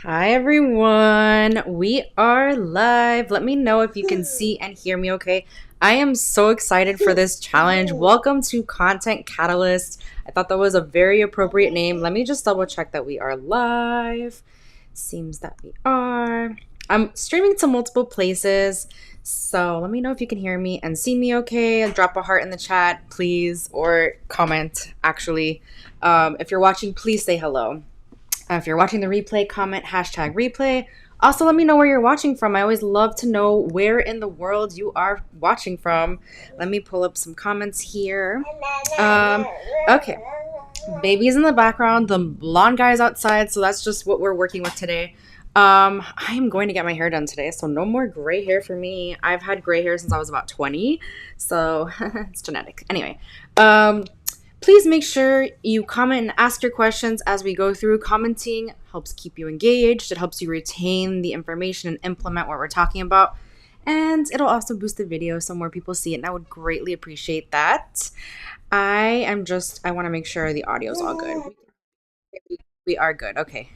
Hi everyone, we are live. Let me know if you can see and hear me okay. I am so excited for this challenge. Welcome to Content Catalyst. I thought that was a very appropriate name. Let me just double check that we are live. Seems that we are. I'm streaming to multiple places, so let me know if you can hear me and see me okay. Drop a heart in the chat, please, or comment actually. If you're watching, please say hello. If you're watching the replay, comment hashtag replay. Also, let me know where you're watching from. I always love to know where in the world you are watching from. Let me pull up some comments here. Okay. Baby's in the background. The blonde guy's outside, so that's just what we're working with today. I am going to get my hair done today, so no more gray hair for me. I've had gray hair since I was about 20, so it's genetic. Anyway, please make sure you comment and ask your questions as we go through. Commenting helps keep you engaged. It helps you retain the information and implement what we're talking about. And it'll also boost the video so more people see it, and I would greatly appreciate that. I want to make sure the audio's all good. We are good. Okay.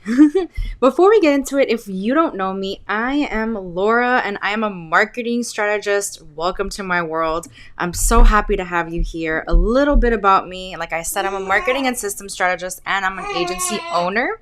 Before we get into it, if you don't know me, I am Laura and I am a marketing strategist. Welcome to my world. I'm so happy to have you here. A little bit about me. Like I said, I'm a marketing and systems strategist and I'm an agency owner.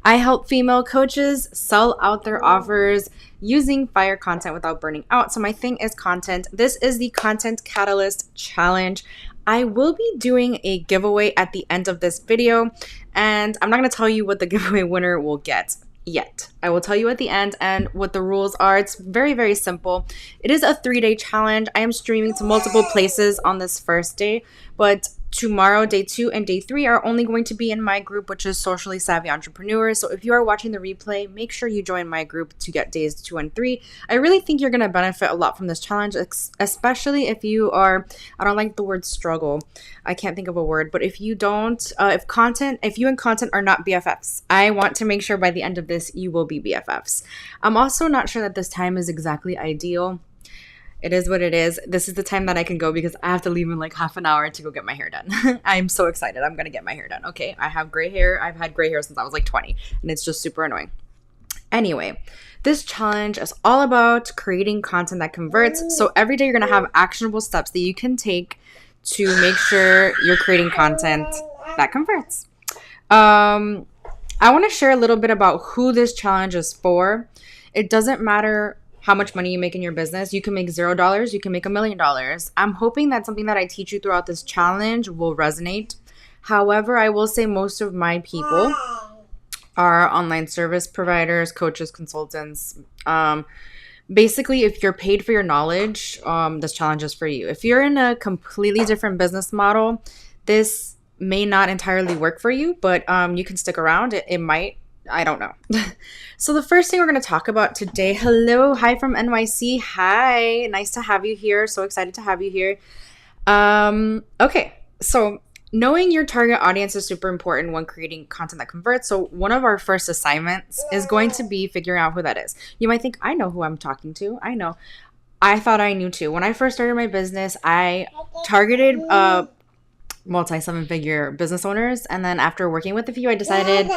I help female coaches sell out their offers using fire content without burning out. So my thing is content. This is the Content Catalyst Challenge. I will be doing a giveaway at the end of this video, and I'm not going to tell you what the giveaway winner will get yet. I will tell you at the end and what the rules are. It's very, very simple. It is a 3-day challenge. I am streaming to multiple places on this first day, but tomorrow, day 2 and day 3 are only going to be in my group, which is Socially Savvy Entrepreneurs. So if you are watching the replay, make sure you join my group to get days 2 and 3. I really think you're going to benefit a lot from this challenge, especially if you are, I don't like the word struggle. I can't think of a word, but if you don't, if you and content are not BFFs, I want to make sure by the end of this, you will be BFFs. I'm also not sure that this time is exactly ideal. It is what it is. This is the time that I can go because I have to leave in like half an hour to go get my hair done. I'm so excited. I'm going to get my hair done. Okay. I have gray hair. I've had gray hair since I was like 20 and it's just super annoying. Anyway, this challenge is all about creating content that converts. So every day you're going to have actionable steps that you can take to make sure you're creating content that converts. I want to share a little bit about who this challenge is for. It doesn't matter how much money you make in your business. You can make $0, you can make $1 million. I'm hoping that something that I teach you throughout this challenge will resonate. However, I will say most of my people are online service providers, coaches, consultants. Basically, if you're paid for your knowledge, this challenge is for you. If you're in a completely different business model, this may not entirely work for you, but you can stick around. It might. I don't know. So the first thing we're going to talk about today, hi from NYC. Hi, nice to have you here. So excited to have you here. Okay, so knowing your target audience is super important when creating content that converts. So one of our first assignments is going to be figuring out who that is. You might think, I know who I'm talking to. I know. I thought I knew too. When I first started my business, I targeted multi-7-figure business owners. And then after working with a few, I decided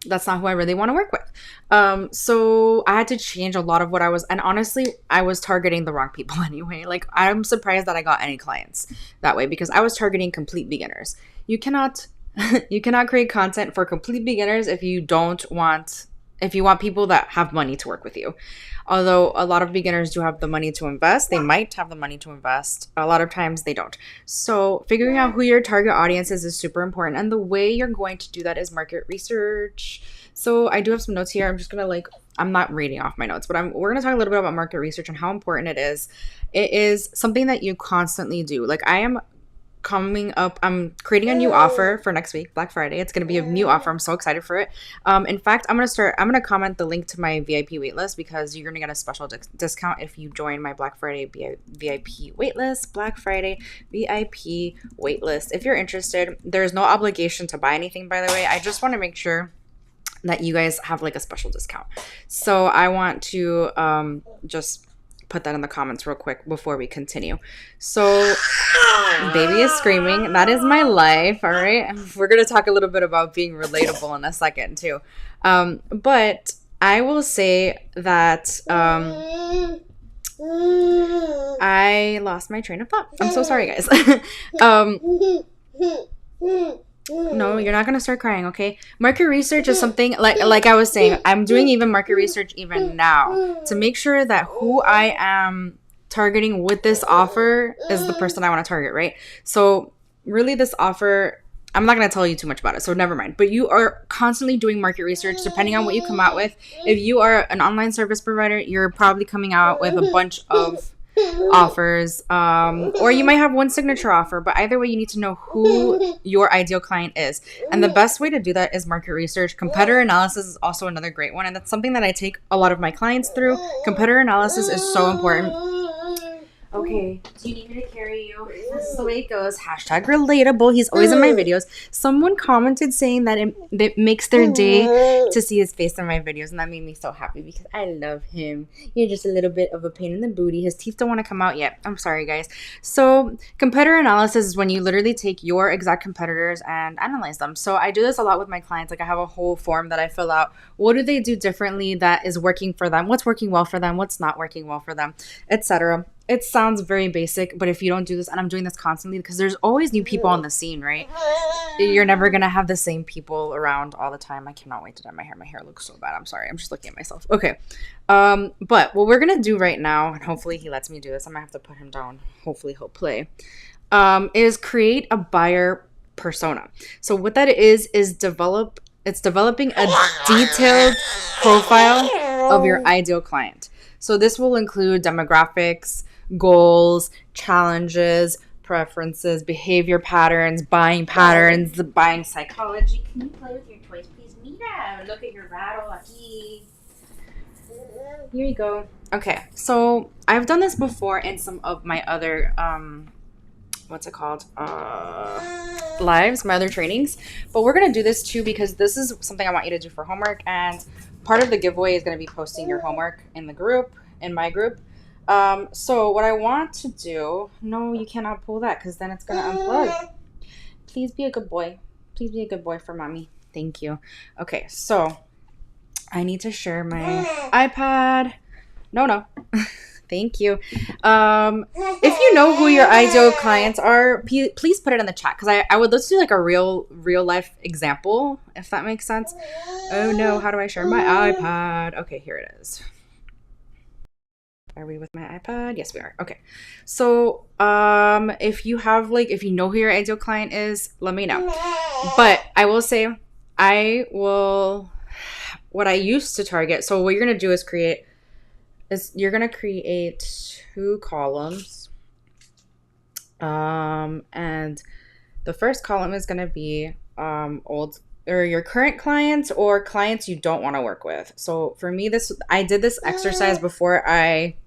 that's not who I really want to work with. So I had to change a lot of what I was, and honestly, I was targeting the wrong people anyway. Like, I'm surprised that I got any clients that way because I was targeting complete beginners. You cannot create content for complete beginners if you want people that have money to work with you. Although a lot of beginners do have the money to invest, they might have the money to invest. A lot of times they don't. So figuring out who your target audience is super important. And the way you're going to do that is market research. So I do have some notes here. I'm just going to I'm not reading off my notes, but we're going to talk a little bit about market research and how important it is. It is something that you constantly do. Like I'm creating a new offer for next week, Black Friday. It's going to be a new offer. I'm so excited for it. In fact, I'm going to comment the link to my VIP waitlist because you're going to get a special discount if you join my Black Friday VIP waitlist, Black Friday VIP waitlist. If you're interested, there's no obligation to buy anything, by the way. I just want to make sure that you guys have like a special discount. So I want to just put that in the comments real quick before we continue. So baby is screaming. That is my life. All right. We're going to talk a little bit about being relatable in a second too. But I will say that I lost my train of thought. I'm so sorry, guys. um, no, you're not gonna start crying, okay? Market research is something like I was saying. I'm doing even market research even now to make sure that who I am targeting with this offer is the person I want to target, right? So really, this offer, I'm not gonna tell you too much about it, so never mind. But you are constantly doing market research, depending on what you come out with. If you are an online service provider, you're probably coming out with a bunch of offers, or you might have one signature offer, but either way you need to know who your ideal client is, and the best way to do that is market research. Competitor analysis is also another great one, and that's something that I take a lot of my clients through. Competitor analysis is so important. Okay, do you need me to carry you? This is the way it goes. Hashtag relatable. He's always in my videos. Someone commented saying that it makes their day to see his face in my videos, and that made me so happy because I love him. You're just a little bit of a pain in the booty. His teeth don't want to come out yet. I'm sorry, guys. So competitor analysis is when you literally take your exact competitors and analyze them. So I do this a lot with my clients. Like, I have a whole form that I fill out. What do they do differently that is working for them? What's working well for them? What's not working well for them? Etc. It sounds very basic, but if you don't do this, and I'm doing this constantly because there's always new people on the scene, right? You're never going to have the same people around all the time. I cannot wait to dye my hair. My hair looks so bad. I'm sorry. I'm just looking at myself. Okay. But what we're going to do right now, and hopefully he lets me do this. I might have to put him down. Hopefully he'll play, is create a buyer persona. So what that is developing a detailed profile of your ideal client. So this will include demographics, goals, challenges, preferences, behavior patterns, the buying psychology. Can you play with your toys, please? Mira, look at your rattle aquí. Here you go. Okay, so I've done this before in some of my other lives, my other trainings, but we're gonna do this too because this is something I want you to do for homework, and part of the giveaway is gonna be posting your homework in my group. So what I want to do, no, you cannot pull that because then it's gonna unplug. Please be a good boy. Please be a good boy for mommy. Thank you. Okay, so I need to share my iPad. No. Thank you. If you know who your ideal clients are, please put it in the chat because I would let's do like a real life example, if that makes sense. Oh no, how do I share my iPad? Okay, here it is. Are we with my iPad? Yes, we are. Okay. So, if you know who your ideal client is, let me know. But I will say, what I used to target. So what you're going to do is you're going to create 2 columns. And the first column is going to be, old or your current clients or clients you don't want to work with. So for me, I did this exercise before I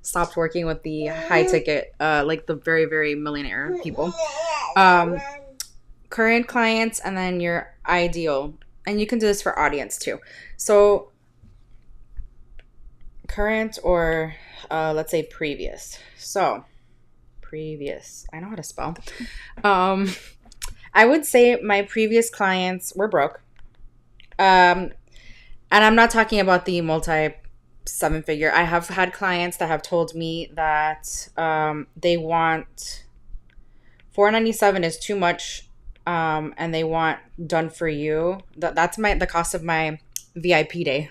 stopped working with the high ticket, like the very, very millionaire people. Current clients and then your ideal. And you can do this for audience too. So current or let's say previous. So previous. I know how to spell. I would say my previous clients were broke. And I'm not talking about the multi 7-figure. I have had clients that have told me that they want $497 is too much, and they want done for you. That's the cost of my VIP day.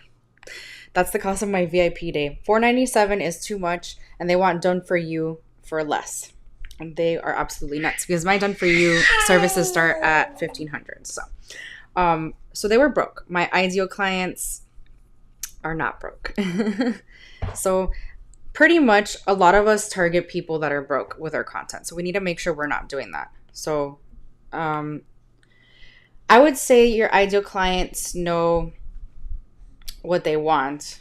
That's the cost of my VIP day. $497 is too much, and they want done for you for less. And they are absolutely nuts because my done for you services start at $1,500. So they were broke. My ideal clients are not broke. So pretty much a lot of us target people that are broke with our content. So we need to make sure we're not doing that. So I would say your ideal clients know what they want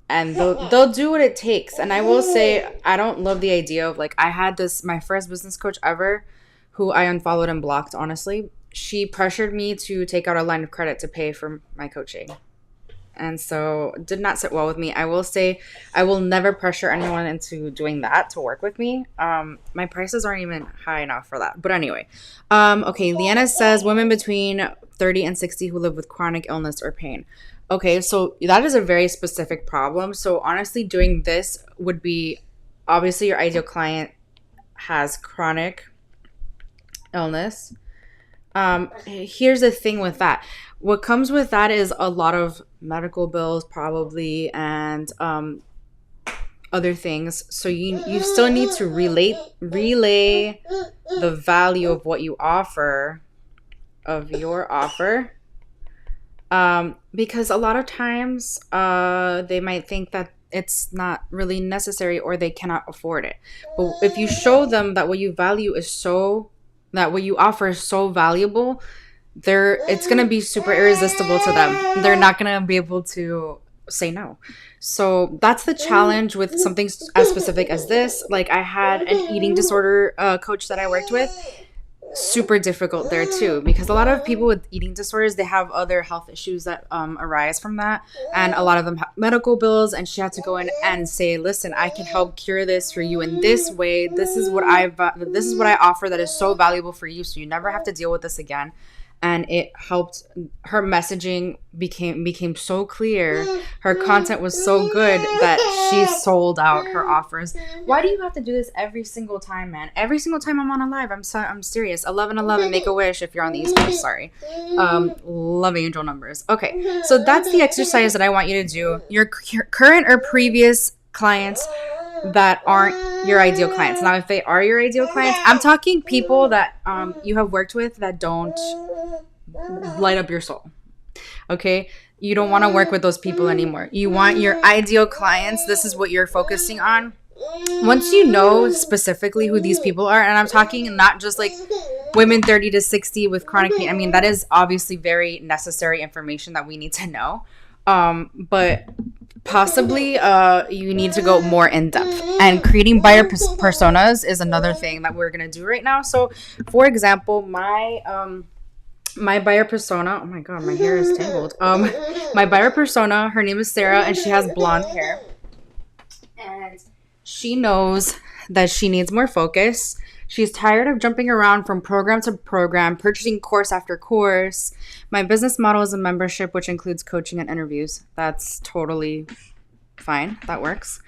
and they'll do what it takes. And I will say, I don't love the idea of I had my first business coach ever who I unfollowed and blocked, honestly. She pressured me to take out a line of credit to pay for my coaching. And so did not sit well with me. I will say I will never pressure anyone into doing that to work with me. My prices aren't even high enough for that. But anyway, okay, Leanna says women between 30 and 60 who live with chronic illness or pain. Okay, so that is a very specific problem. So honestly, doing this would be, obviously your ideal client has chronic illness. Here's the thing with that. What comes with that is a lot of medical bills probably, and other things. So you still need to relay the value of what you offer, of your offer, because a lot of times they might think that it's not really necessary or they cannot afford it. But if you show them that what you value is so, that what you offer is so valuable, it's going to be super irresistible to them. They're not going to be able to say no. So that's the challenge with something as specific as this. Like, I had an eating disorder coach that I worked with. Super difficult there too, because a lot of people with eating disorders, they have other health issues that arise from that, and a lot of them have medical bills, and she had to go in and say, listen, I can help cure this for you in this way. This is what I offer that is so valuable for you, so you never have to deal with this again. And it helped. Her messaging became so clear, her content was so good that she sold out her offers. Why do you have to do this every single time, man? Every single time I'm on a live, I'm serious. 1111, make a wish if you're on the East Coast. Sorry. Love angel numbers. Okay, so that's the exercise that I want you to do. Your current or previous clients that aren't your ideal clients. Now, if they are your ideal clients, I'm talking people that you have worked with that don't light up your soul. Okay? You don't want to work with those people anymore. You want your ideal clients. This is what you're focusing on. Once you know specifically who these people are, and I'm talking not just like women 30 to 60 with chronic pain. I mean, that is obviously very necessary information that we need to know. But possibly you need to go more in depth, and creating buyer personas is another thing that we're going to do right now. So for example, my buyer persona, oh my god, my hair is tangled. My buyer persona, her name is Sarah, and she has blonde hair, and she knows that she needs more focus. She's tired of jumping around from program to program, purchasing course after course. My business model is a membership, which includes coaching and interviews. That's totally fine. That works.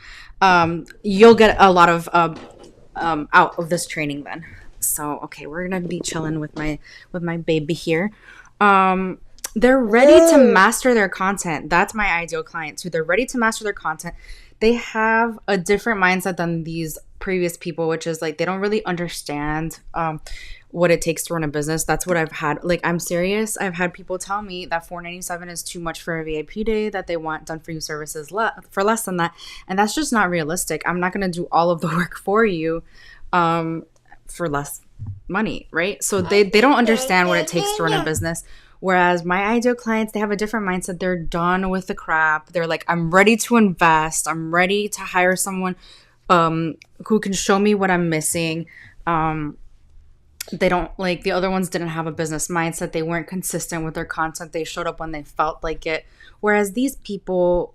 You'll get a lot of out of this training then. So, okay, we're going to be chilling with my baby here. They're ready to master their content. That's my ideal client too. They're ready to master their content. They have a different mindset than these previous people, which is like they don't really understand what it takes to run a business. That's what I've had. Like, I'm serious. I've had people tell me that $497 is too much for a VIP day, that they want done for you services for less than that. And that's just not realistic. I'm not going to do all of the work for you for less money, right? So they don't understand what it takes to run a business. Whereas my ideal clients, they have a different mindset. They're done with the crap. They're like, I'm ready to invest. I'm ready to hire someone who can show me what I'm missing. They don't, like, the other ones didn't have a business mindset. They weren't consistent with their content. They showed up when they felt like it. Whereas these people,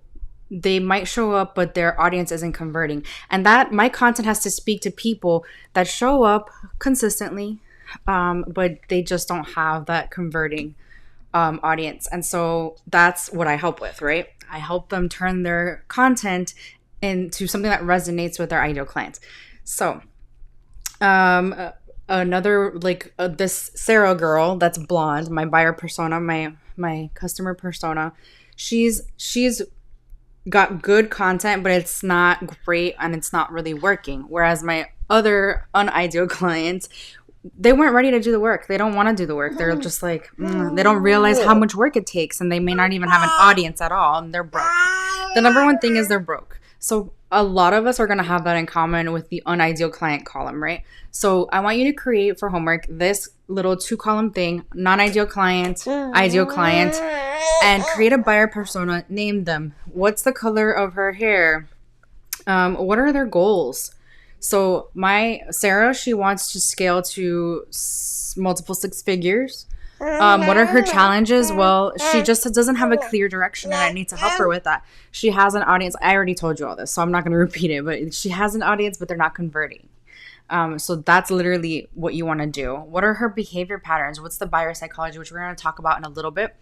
they might show up, but their audience isn't converting. And that my content has to speak to people that show up consistently, but they just don't have that converting audience. And so that's what I help with, right? I help them turn their content into something that resonates with their ideal clients. So another, like, this Sarah girl that's blonde, my buyer persona, my customer persona, she's got good content, but it's not great and it's not really working. Whereas my other unideal clients, they weren't ready to do the work. They don't want to do the work. They're just like, they don't realize how much work it takes, and they may not even have an audience at all, and they're broke. The number one thing is they're broke. So a lot of us are going to have that in common with the unideal client column, right? So I want you to create for homework this little 2-column thing, non-ideal client, ideal client, and create a buyer persona. Name them. What's the color of her hair? What are their goals? So my Sarah, she wants to scale to multiple 6 figures. What are her challenges? Well, she just doesn't have a clear direction, and I need to help her with that. She has an audience. I already told you all this, so I'm not going to repeat it, but she has an audience, but they're not converting. So that's literally what you want to do. What are her behavior patterns? What's the buyer psychology, which we're going to talk about in a little bit.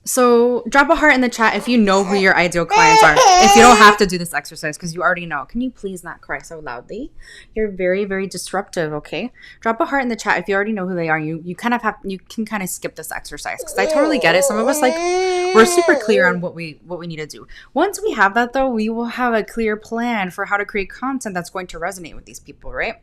So drop a heart in the chat if you know who your ideal clients are. If you don't have to do this exercise because you already know. Can you please not cry so loudly? You're very, very disruptive, okay? Drop a heart in the chat if you already know who they are. You kind of have, you can kind of skip this exercise because I totally get it. Some of us, like, we're super clear on what we need to do. Once we have that though, we will have a clear plan for how to create content that's going to resonate with these people, right?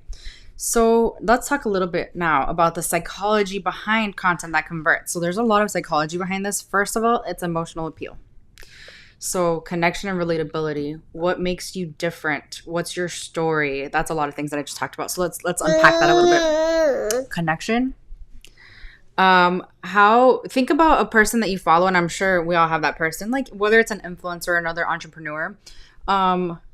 So let's talk a little bit now about the psychology behind content that converts. So there's a lot of psychology behind this. First of all, it's emotional appeal. So connection and relatability. What makes you different? What's your story? That's a lot of things that I just talked about. So let's unpack that a little bit. Connection. Think about a person that you follow, and I'm sure we all have that person, like whether it's an influencer or another entrepreneur.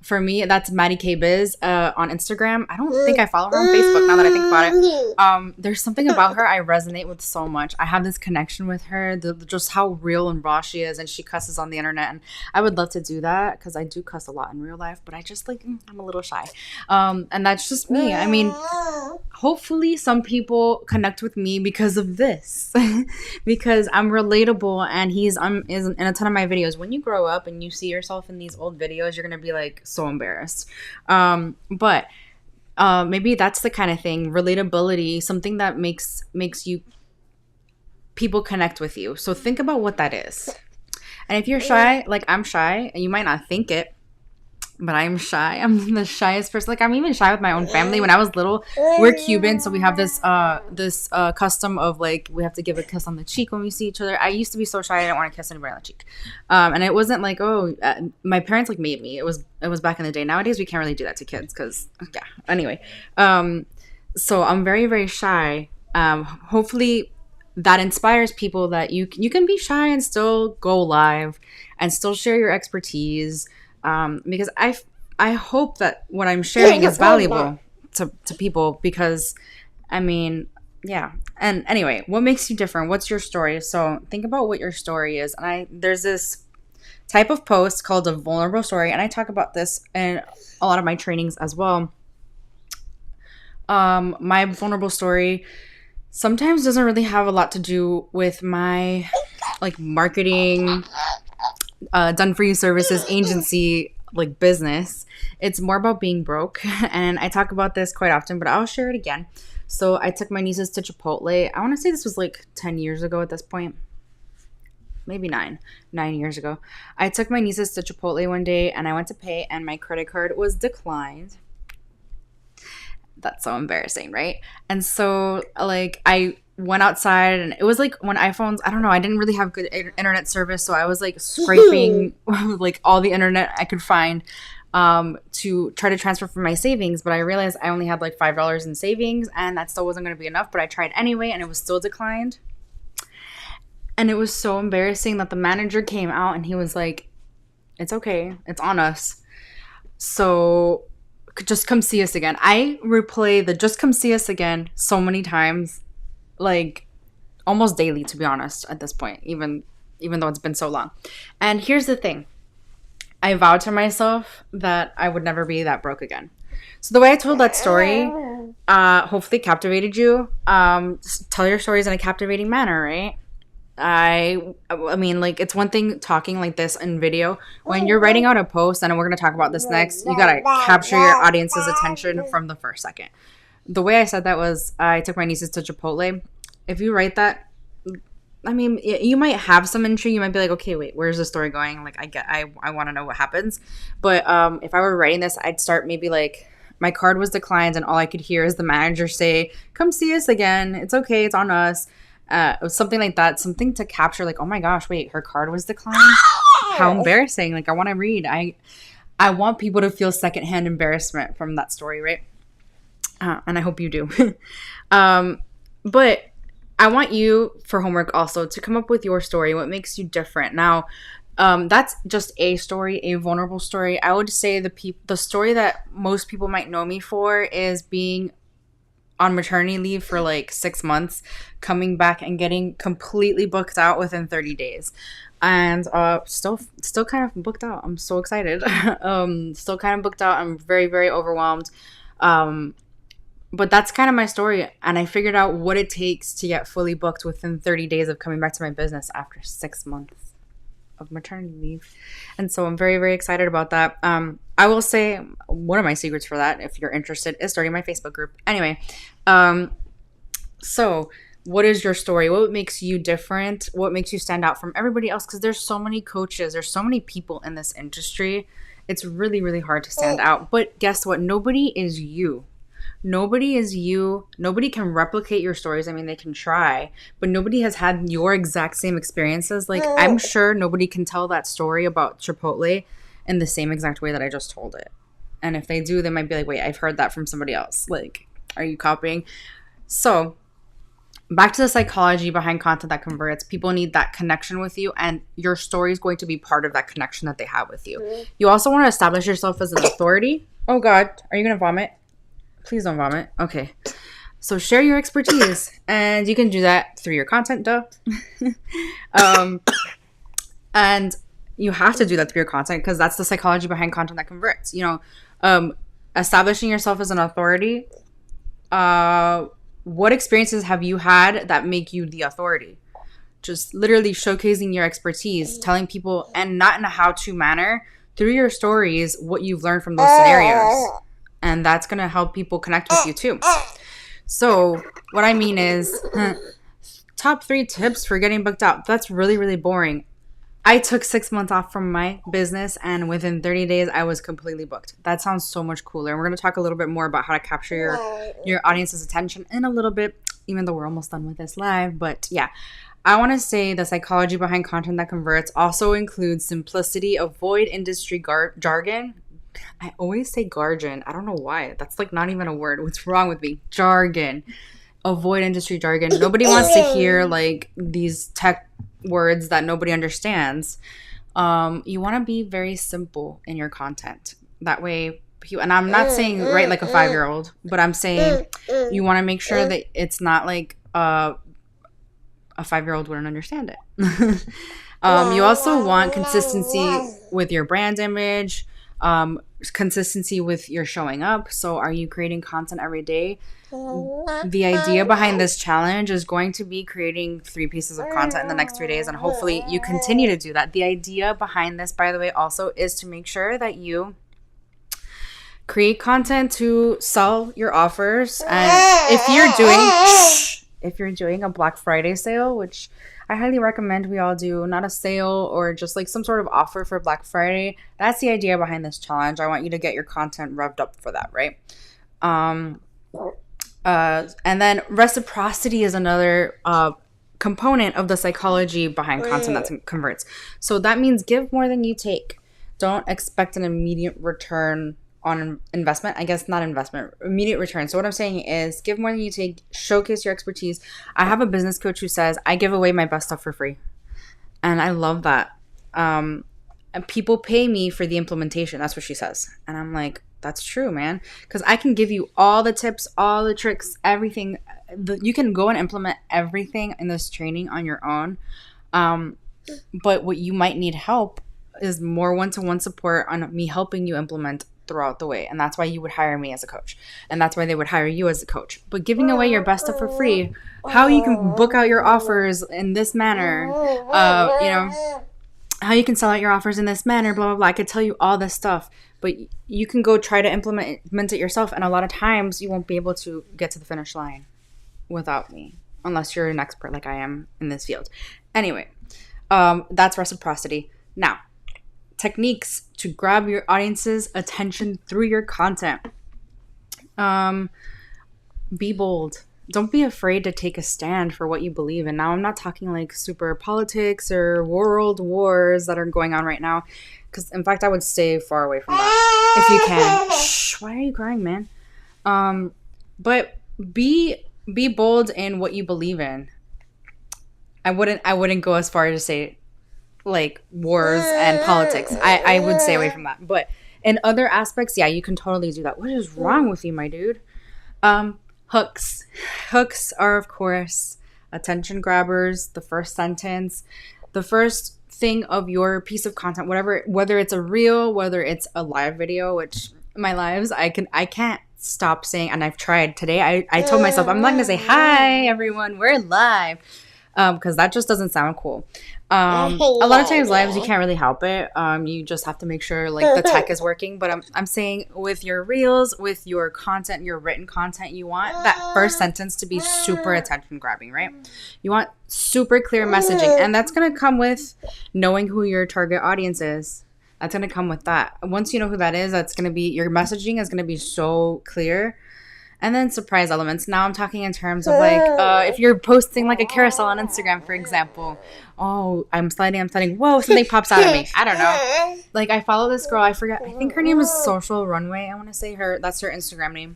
For me, that's Maddie K Biz on Instagram. I don't think I follow her on Facebook now that I think about it. There's something about her I resonate with so much. I have this connection with her, just how real and raw she is, and she cusses on the internet, and I would love to do that because I do cuss a lot in real life, but I just I'm a little shy. And that's just me. I mean, hopefully some people connect with me because of this, because I'm relatable, and he's is in a ton of my videos. When you grow up and you see yourself in these old videos, you're gonna be like so embarrassed. But maybe that's the kind of thing, relatability, something that makes you people connect with you. So think about what that is. And if you're shy, like I'm shy, and you might not think it, but I'm shy. I'm the shyest person. Like, I'm even shy with my own family. When I was little, we're Cuban, so we have this custom of, like, we have to give a kiss on the cheek when we see each other. I used to be so shy I didn't want to kiss anybody on the cheek. And it wasn't like, my parents, like, made me. It was back in the day. Nowadays, we can't really do that to kids because, yeah. Anyway, so I'm very, very shy. Hopefully that inspires people that you can be shy and still go live and still share your expertise. Because I hope that what I'm sharing is valuable to people, because I mean, yeah. And anyway, what makes you different? What's your story? So think about what your story is. And there's this type of post called a vulnerable story, and I talk about this in a lot of my trainings as well. My vulnerable story sometimes doesn't really have a lot to do with my, like, marketing, done for you services, agency, like, business. It's more about being broke. And I talk about this quite often, but I'll share it again. So I took my nieces to Chipotle. I want to say this was like 10 years ago at this point. Maybe 9 years ago. I took my nieces to Chipotle one day, and I went to pay, and my credit card was declined. That's so embarrassing, right? And so, like, I went outside, and it was like when iPhones, I don't know, I didn't really have good internet service, so I was like scraping like all the internet I could find to try to transfer from my savings. But I realized I only had like $5 in savings, and that still wasn't going to be enough. But I tried anyway, and it was still declined. And it was so embarrassing that the manager came out, and he was like, "It's okay, it's on us, so just come see us again." I replay the "just come see us again" so many times, like almost daily, to be honest, at this point, even though it's been so long. And here's the thing. I vowed to myself that I would never be that broke again. So the way I told that story hopefully captivated you. Tell your stories in a captivating manner, right? I mean, like, it's one thing talking like this in video. When you're writing out a post, and we're going to talk about this next, you got to capture your audience's attention from the first second. The way I said that was, I took my nieces to Chipotle. If you write that, I mean, you might have some intrigue. You might be like, okay, wait, where's the story going? Like, I want to know what happens. But if I were writing this, I'd start maybe like, my card was declined, and all I could hear is the manager say, "Come see us again. It's okay. It's on us." Something like that. Something to capture, like, oh my gosh, wait, her card was declined? How embarrassing. Like, I want to read. I want people to feel secondhand embarrassment from that story, right? And I hope you do. But I want you, for homework also, to come up with your story, what makes you different. Now, that's just a story, a vulnerable story. I would say the story that most people might know me for is being on maternity leave for like 6 months, coming back and getting completely booked out within 30 days. And still kind of booked out. I'm so excited. Still kind of booked out. I'm very, very overwhelmed. But that's kind of my story. And I figured out what it takes to get fully booked within 30 days of coming back to my business after 6 months of maternity leave. And so I'm very, very excited about that. I will say one of my secrets for that, if you're interested, is starting my Facebook group. Anyway, so what is your story? What makes you different? What makes you stand out from everybody else? Because there's so many coaches, there's so many people in this industry. It's really, really hard to stand out. But guess what? Nobody is you. Nobody is you. Nobody can replicate your stories. I mean, they can try, but nobody has had your exact same experiences. Like, I'm sure nobody can tell that story about Chipotle in the same exact way that I just told it. And if they do, they might be like, wait, I've heard that from somebody else. Like, are you copying? So back to the psychology behind content that converts. People need that connection with you, and your story is going to be part of that connection that they have with you. You also want to establish yourself as an authority. Oh God, are you going to vomit? Please don't vomit. Okay. So share your expertise, and you can do that through your content, duh. And you have to do that through your content because that's the psychology behind content that converts. You know, establishing yourself as an authority. What experiences have you had that make you the authority? Just literally showcasing your expertise, telling people, and not in a how-to manner, through your stories, what you've learned from those scenarios. And that's going to help people connect with you too. So what I mean is, top 3 tips for getting booked out. That's really, really boring. I took 6 months off from my business, and within 30 days, I was completely booked. That sounds so much cooler. And we're going to talk a little bit more about how to capture your audience's attention in a little bit, even though we're almost done with this live. But yeah, I want to say the psychology behind content that converts also includes simplicity, avoid industry jargon. I always say jargon. I don't know why. That's like not even a word. What's wrong with me? Jargon. Avoid industry jargon. Nobody wants to hear like these tech words that nobody understands. You want to be very simple in your content. That way, and I'm not saying write like a 5-year-old, but I'm saying you want to make sure that it's not like a 5-year-old wouldn't understand it. You also want consistency with your brand image. Consistency with your showing up. So are you creating content every day? The idea behind this challenge is going to be creating 3 pieces of content in the next 3 days, and hopefully you continue to do that. The idea behind this, by the way, also is to make sure that you create content to sell your offers. And if you're doing a Black Friday sale, which I highly recommend we all do, not a sale or just like some sort of offer for Black Friday. That's the idea behind this challenge. I want you to get your content revved up for that, right? And then reciprocity is another component of the psychology behind content that converts. So that means give more than you take. Don't expect an immediate return on investment. I guess not investment, immediate return. So what I'm saying is give more than you take, showcase your expertise. I have a business coach who says, I give away my best stuff for free. And I love that. And people pay me for the implementation. That's what she says. And I'm like, that's true, man. Because I can give you all the tips, all the tricks, everything. You can go and implement everything in this training on your own. But what you might need help is more one-to-one support on me helping you implement throughout the way. And that's why you would hire me as a coach. And that's why they would hire you as a coach. But giving away your best stuff for free, how you can book out your offers in this manner, how you can sell out your offers in this manner, blah, blah, blah. I could tell you all this stuff, but you can go try to implement it yourself. And a lot of times you won't be able to get to the finish line without me, unless you're an expert like I am in this field. Anyway, that's reciprocity. Now, techniques to grab your audience's attention through your content. Be bold. Don't be afraid to take a stand for what you believe in. Now, I'm not talking like super politics or world wars that are going on right now. Because, in fact, I would stay far away from that if you can. Shh, why are you crying, man? But be bold in what you believe in. I wouldn't go as far as to say like wars and politics. I would stay away from that. But in other aspects, yeah, you can totally do that. What is wrong with you, my dude? Hooks. Hooks are, of course, attention grabbers, the first sentence, the first thing of your piece of content, whether it's a reel, whether it's a live video, which my lives, I can't stop saying, and I've tried today, I told myself, I'm not going to say, hi, everyone, we're live. Because that just doesn't sound cool. A lot of times lives, you can't really help it. You just have to make sure like the tech is working. But I'm saying with your reels, with your content, your written content, you want that first sentence to be super attention grabbing, right? You want super clear messaging, and that's going to come with knowing who your target audience is. That's going to come with that. Once you know who that is, that's going to be, your messaging is going to be so clear. And then surprise elements. Now I'm talking in terms of like, if you're posting like a carousel on Instagram, for example. Oh, I'm sliding. Whoa, something pops out of me. I don't know. Like, I follow this girl. I forget. I think her name is Social Runway. I want to say that's her Instagram name.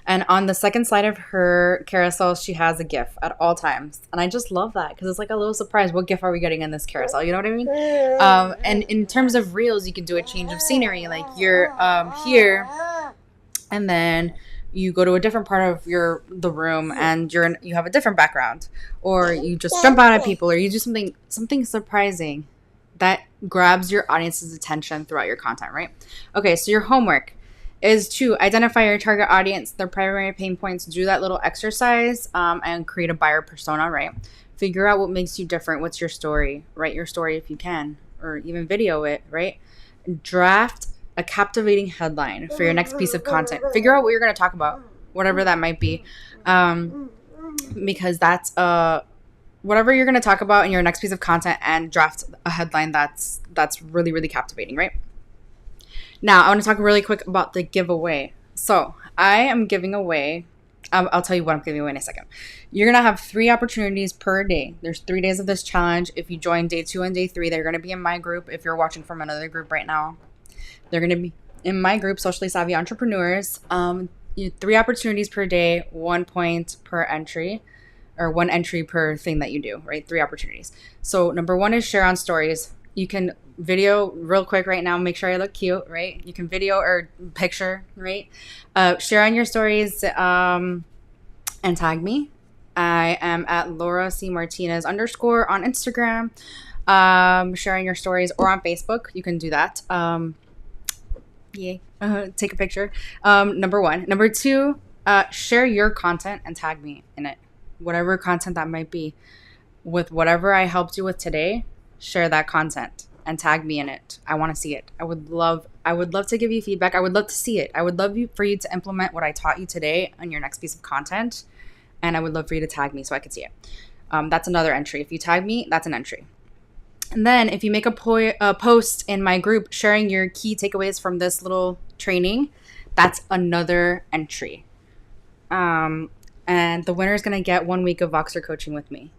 And on the second slide of her carousel, she has a GIF at all times. And I just love that because it's like a little surprise. What GIF are we getting in this carousel? You know what I mean? And in terms of reels, you can do a change of scenery. Like, you're here, and then you go to a different part of the room, and you have a different background, or you just jump out at people, or you do something surprising that grabs your audience's attention throughout your content, right? Okay, so your homework is to identify your target audience, their primary pain points, do that little exercise, and create a buyer persona, right? Figure out what makes you different. What's your story? Write your story if you can, or even video it, right? Draft a captivating headline for your next piece of content. Figure out what you're going to talk about, whatever that might be, because that's whatever you're going to talk about in your next piece of content, and draft a headline that's really, really captivating, right? Now, I want to talk really quick about the giveaway. So I am giving away, I'll tell you what I'm giving away in a second. You're going to have 3 opportunities per day. There's 3 days of this challenge. If you join day 2 and day 3, they're going to be in my group. If you're watching from another group right now, they're going to be in my group, Socially Savvy Entrepreneurs. 3 opportunities per day, 1 point per entry, or 1 entry per thing that you do, right? 3 opportunities. So number 1 is share on stories. You can video real quick right now. Make sure I look cute, right? You can video or picture, right? Share on your stories and tag me. I am at Laura C. Martinez _ on Instagram. Sharing your stories, or on Facebook. You can do that. Take a picture. Number 1. Number 2, share your content and tag me in it. Whatever content that might be. With whatever I helped you with today, share that content and tag me in it. I want to see it. I would love to give you feedback. I would love to see it. I would love for you to implement what I taught you today on your next piece of content. And I would love for you to tag me so I could see it. That's another entry. If you tag me, that's an entry. And then if you make a post in my group sharing your key takeaways from this little training, that's another entry. And the winner is going to get 1 week of Voxer coaching with me.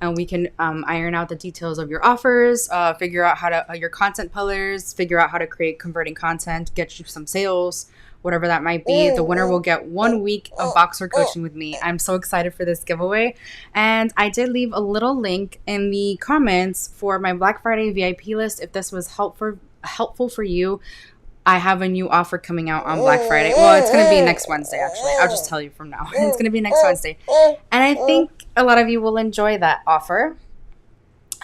And we can iron out the details of your offers, figure out how to your content pillars, figure out how to create converting content, get you some sales, whatever that might be. The winner will get 1 week of Voxer coaching with me. I'm so excited for this giveaway. And I did leave a little link in the comments for my Black Friday VIP list. If this was helpful for you, I have a new offer coming out on Black Friday. Well, it's going to be next Wednesday, actually. I'll just tell you from now. It's going to be next Wednesday. And I think a lot of you will enjoy that offer.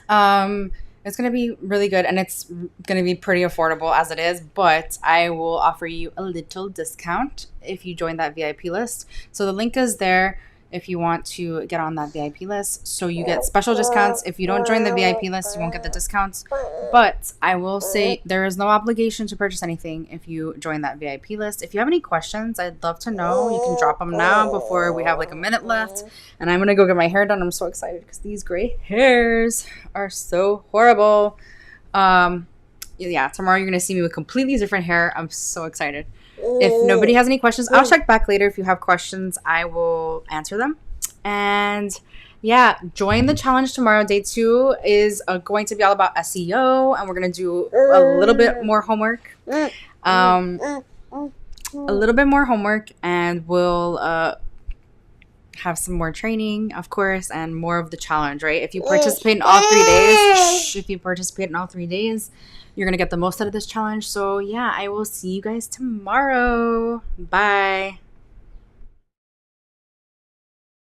It's going to be really good, and it's going to be pretty affordable as it is, but I will offer you a little discount if you join that VIP list. So the link is there if you want to get on that VIP list. So you get special discounts. If you don't join the VIP list, you won't get the discounts. But I will say there is no obligation to purchase anything if you join that VIP list. If you have any questions, I'd love to know. You can drop them now before we have like a minute left. And I'm going to go get my hair done. I'm so excited because these gray hairs are so horrible. Tomorrow you're going to see me with completely different hair. I'm so excited. If nobody has any questions, I'll check back later. If you have questions, I will answer them. And yeah, join the challenge tomorrow. Day 2 is going to be all about SEO, and we're going to do a little bit more homework. And we'll have some more training, of course, and more of the challenge, right? If you participate in all 3 days, you're going to get the most out of this challenge. So yeah, I will see you guys tomorrow. Bye.